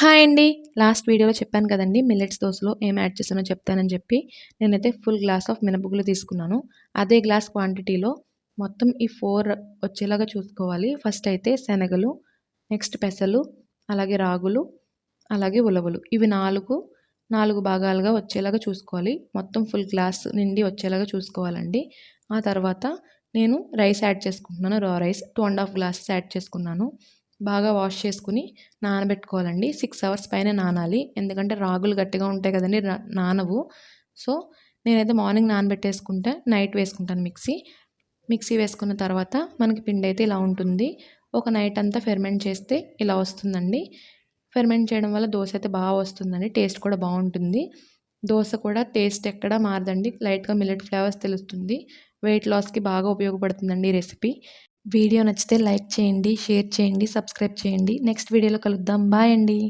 Hi అండి. Last వీడియోలో చెప్పాను కదండీ! మిల్లెట్స్ దోసలో ఏం యాడ్ చేశానో చెప్తానని చెప్పి. నేనైతే ఫుల్ గ్లాస్ ఆఫ్ మినపగుళ్ళు తీసుకున్నాను. అదే గ్లాస్ క్వాంటిటీలో మొత్తం ఈ 4 వచ్చేలాగా చూసుకోవాలి. ఫస్ట్ అయితే శనగలు, నెక్స్ట్ పెసలు, అలాగే రాగులు, అలాగే ఉలవలు. ఇవి 4 భాగాలుగా వచ్చేలాగా చూసుకోవాలి. మొత్తం ఫుల్ గ్లాస్ నిండి వచ్చేలాగా చూసుకోవాలండి. ఆ తర్వాత నేను రైస్ యాడ్ చేసుకుంటున్నాను. రైస్ 2 ½ గ్లాసెస్ యాడ్ చేసుకున్నాను. బాగా వాష్ చేసుకొని నానబెట్టుకోవాలండి. 6 అవర్స్ పైనే నానాలి. ఎందుకంటే రాగులు గట్టిగా ఉంటాయి కదండీ! నానవు. సో, నేనైతే మార్నింగ్ నానబెట్టేసుకుంటే నైట్ వేసుకుంటాను మిక్సీ. మిక్సీ వేసుకున్న తర్వాత మనకి పిండైతే ఇలా ఉంటుంది. ఒక నైట్ అంతా ఫెర్మెంట్ చేస్తే ఇలా వస్తుందండి. ఫెర్మెంట్ చేయడం వల్ల దోస అయితే వస్తుందండి. టేస్ట్ కూడా బావుంటుంది. దోస కూడా టేస్ట్ ఎక్కడా మారదండి. లైట్‌గా మిల్లెట్ ఫ్లేవర్స్ తెలుస్తుంది. వెయిట్ లాస్‌కి బాగా ఉపయోగపడుతుందండి ఈ రెసిపీ. వీడియో నచ్చితే లైక్ చేయండి, షేర్ చేయండి, సబ్స్క్రైబ్ చేయండి. నెక్స్ట్ వీడియోలో కలుద్దాం. బాయ్ అండి.